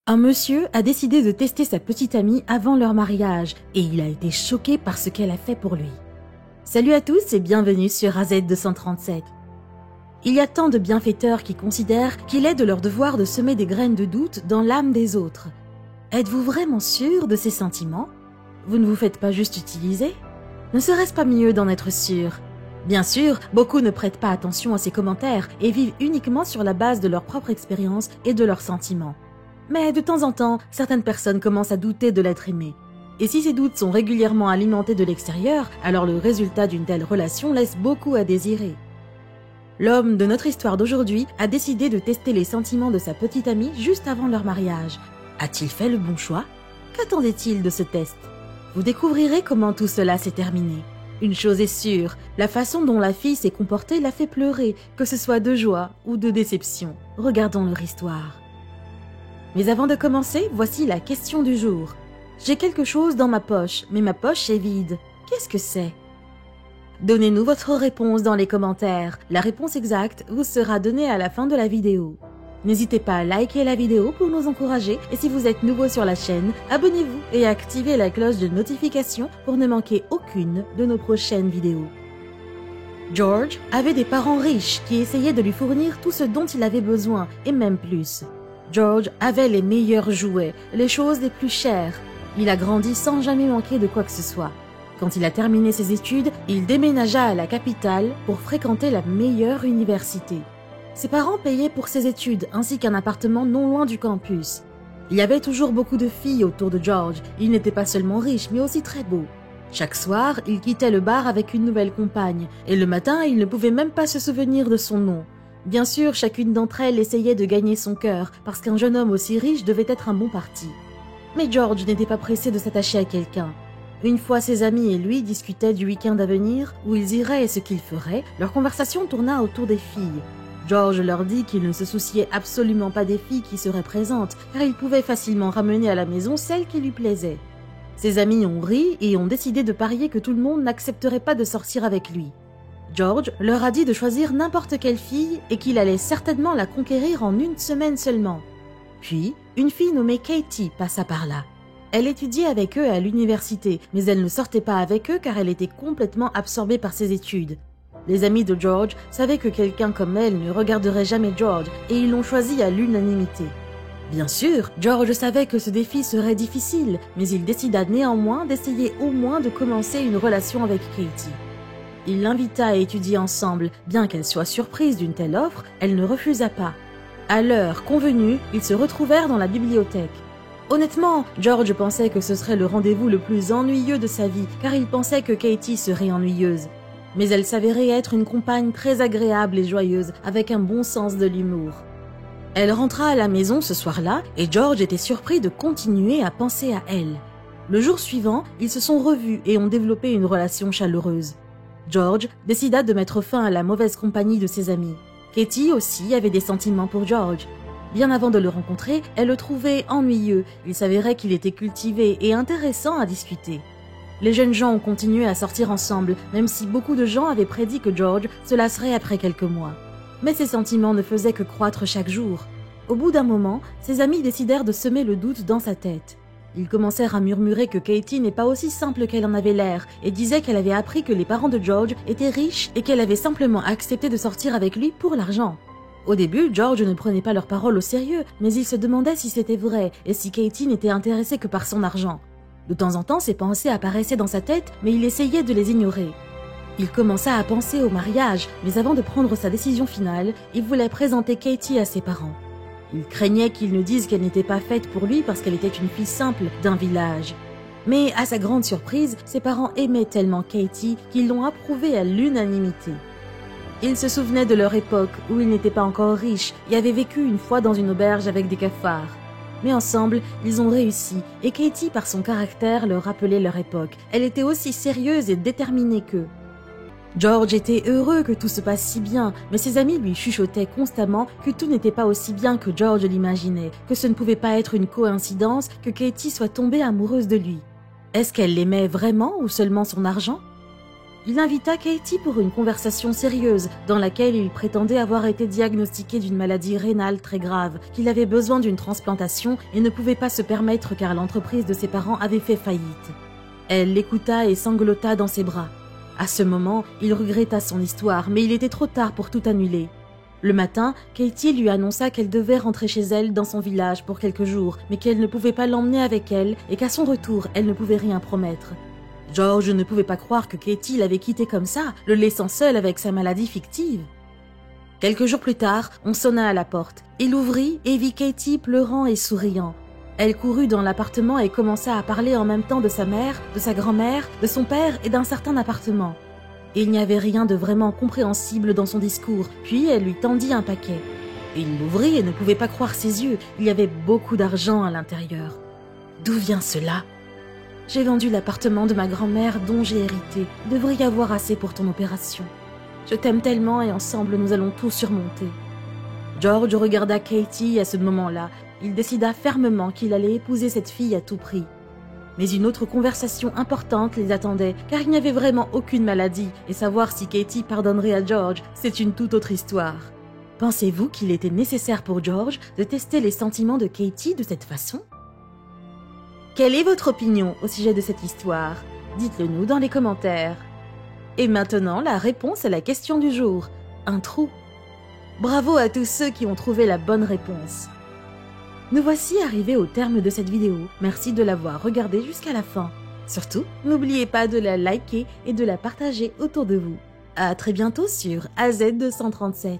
Un monsieur a décidé de tester sa petite amie avant leur mariage et il a été choqué par ce qu'elle a fait pour lui. Salut à tous et bienvenue sur AZ237. Il y a tant de bienfaiteurs qui considèrent qu'il est de leur devoir de semer des graines de doute dans l'âme des autres. Êtes-vous vraiment sûr de ces sentiments? Vous ne vous faites pas juste utiliser? Ne serait-ce pas mieux d'en être sûr? Bien sûr, beaucoup ne prêtent pas attention à ces commentaires et vivent uniquement sur la base de leur propre expérience et de leurs sentiments. Mais de temps en temps, certaines personnes commencent à douter de l'être aimé. Et si ces doutes sont régulièrement alimentés de l'extérieur, alors le résultat d'une telle relation laisse beaucoup à désirer. L'homme de notre histoire d'aujourd'hui a décidé de tester les sentiments de sa petite amie juste avant leur mariage. A-t-il fait le bon choix? Qu'attendait-il de ce test? Vous découvrirez comment tout cela s'est terminé. Une chose est sûre, la façon dont la fille s'est comportée l'a fait pleurer, que ce soit de joie ou de déception. Regardons leur histoire. Mais avant de commencer, voici la question du jour. J'ai quelque chose dans ma poche, mais ma poche est vide. Qu'est-ce que c'est? Donnez-nous votre réponse dans les commentaires. La réponse exacte vous sera donnée à la fin de la vidéo. N'hésitez pas à liker la vidéo pour nous encourager et si vous êtes nouveau sur la chaîne, abonnez-vous et activez la cloche de notification pour ne manquer aucune de nos prochaines vidéos. George avait des parents riches qui essayaient de lui fournir tout ce dont il avait besoin et même plus. George avait les meilleurs jouets, les choses les plus chères. Il a grandi sans jamais manquer de quoi que ce soit. Quand il a terminé ses études, il déménagea à la capitale pour fréquenter la meilleure université. Ses parents payaient pour ses études ainsi qu'un appartement non loin du campus. Il y avait toujours beaucoup de filles autour de George. Il n'était pas seulement riche mais aussi très beau. Chaque soir, il quittait le bar avec une nouvelle compagne et le matin, il ne pouvait même pas se souvenir de son nom. Bien sûr, chacune d'entre elles essayait de gagner son cœur, parce qu'un jeune homme aussi riche devait être un bon parti. Mais George n'était pas pressé de s'attacher à quelqu'un. Une fois ses amis et lui discutaient du week-end à venir, où ils iraient et ce qu'ils feraient, leur conversation tourna autour des filles. George leur dit qu'il ne se souciait absolument pas des filles qui seraient présentes, car il pouvait facilement ramener à la maison celles qui lui plaisaient. Ses amis ont ri et ont décidé de parier que tout le monde n'accepterait pas de sortir avec lui. George leur a dit de choisir n'importe quelle fille et qu'il allait certainement la conquérir en une semaine seulement. Puis, une fille nommée Katie passa par là. Elle étudiait avec eux à l'université, mais elle ne sortait pas avec eux car elle était complètement absorbée par ses études. Les amis de George savaient que quelqu'un comme elle ne regarderait jamais George et ils l'ont choisi à l'unanimité. Bien sûr, George savait que ce défi serait difficile, mais il décida néanmoins d'essayer au moins de commencer une relation avec Katie. Il l'invita à étudier ensemble. Bien qu'elle soit surprise d'une telle offre, elle ne refusa pas. À l'heure convenue, ils se retrouvèrent dans la bibliothèque. Honnêtement, George pensait que ce serait le rendez-vous le plus ennuyeux de sa vie, car il pensait que Katie serait ennuyeuse. Mais elle s'avérait être une compagne très agréable et joyeuse, avec un bon sens de l'humour. Elle rentra à la maison ce soir-là, et George était surpris de continuer à penser à elle. Le jour suivant, ils se sont revus et ont développé une relation chaleureuse. George décida de mettre fin à la mauvaise compagnie de ses amis. Katie aussi avait des sentiments pour George. Bien avant de le rencontrer, elle le trouvait ennuyeux. Il s'avérait qu'il était cultivé et intéressant à discuter. Les jeunes gens ont continué à sortir ensemble, même si beaucoup de gens avaient prédit que George se lasserait après quelques mois. Mais ses sentiments ne faisaient que croître chaque jour. Au bout d'un moment, ses amis décidèrent de semer le doute dans sa tête. Ils commencèrent à murmurer que Katie n'est pas aussi simple qu'elle en avait l'air et disaient qu'elle avait appris que les parents de George étaient riches et qu'elle avait simplement accepté de sortir avec lui pour l'argent. Au début, George ne prenait pas leurs paroles au sérieux, mais il se demandait si c'était vrai et si Katie n'était intéressée que par son argent. De temps en temps, ces pensées apparaissaient dans sa tête, mais il essayait de les ignorer. Il commença à penser au mariage, mais avant de prendre sa décision finale, il voulait présenter Katie à ses parents. Il craignait qu'ils ne disent qu'elle n'était pas faite pour lui parce qu'elle était une fille simple d'un village. Mais à sa grande surprise, ses parents aimaient tellement Katie qu'ils l'ont approuvée à l'unanimité. Ils se souvenaient de leur époque où ils n'étaient pas encore riches et avaient vécu une fois dans une auberge avec des cafards. Mais ensemble, ils ont réussi et Katie, par son caractère, leur rappelait leur époque. Elle était aussi sérieuse et déterminée qu'eux. George était heureux que tout se passe si bien, mais ses amis lui chuchotaient constamment que tout n'était pas aussi bien que George l'imaginait, que ce ne pouvait pas être une coïncidence que Katie soit tombée amoureuse de lui. Est-ce qu'elle l'aimait vraiment ou seulement son argent? Il invita Katie pour une conversation sérieuse dans laquelle il prétendait avoir été diagnostiqué d'une maladie rénale très grave, qu'il avait besoin d'une transplantation et ne pouvait pas se permettre car l'entreprise de ses parents avait fait faillite. Elle l'écouta et sanglota dans ses bras. À ce moment, il regretta son histoire, mais il était trop tard pour tout annuler. Le matin, Katie lui annonça qu'elle devait rentrer chez elle dans son village pour quelques jours, mais qu'elle ne pouvait pas l'emmener avec elle et qu'à son retour, elle ne pouvait rien promettre. George ne pouvait pas croire que Katie l'avait quitté comme ça, le laissant seul avec sa maladie fictive. Quelques jours plus tard, on sonna à la porte. Il ouvrit et vit Katie pleurant et souriant. Elle courut dans l'appartement et commença à parler en même temps de sa mère, de sa grand-mère, de son père et d'un certain appartement. Il n'y avait rien de vraiment compréhensible dans son discours, puis elle lui tendit un paquet. Il l'ouvrit et ne pouvait pas croire ses yeux, il y avait beaucoup d'argent à l'intérieur. D'où vient cela ? J'ai vendu l'appartement de ma grand-mère dont j'ai hérité. Il devrait y avoir assez pour ton opération. Je t'aime tellement et ensemble nous allons tout surmonter. George regarda Katie à ce moment-là. Il décida fermement qu'il allait épouser cette fille à tout prix. Mais une autre conversation importante les attendait, car il n'y avait vraiment aucune maladie, et savoir si Katie pardonnerait à George, c'est une toute autre histoire. Pensez-vous qu'il était nécessaire pour George de tester les sentiments de Katie de cette façon ? Quelle est votre opinion au sujet de cette histoire ? Dites-le nous dans les commentaires. Et maintenant, la réponse à la question du jour. Un trou. Bravo à tous ceux qui ont trouvé la bonne réponse. Nous voici arrivés au terme de cette vidéo. Merci de l'avoir regardée jusqu'à la fin. Surtout, n'oubliez pas de la liker et de la partager autour de vous. À très bientôt sur AZ237.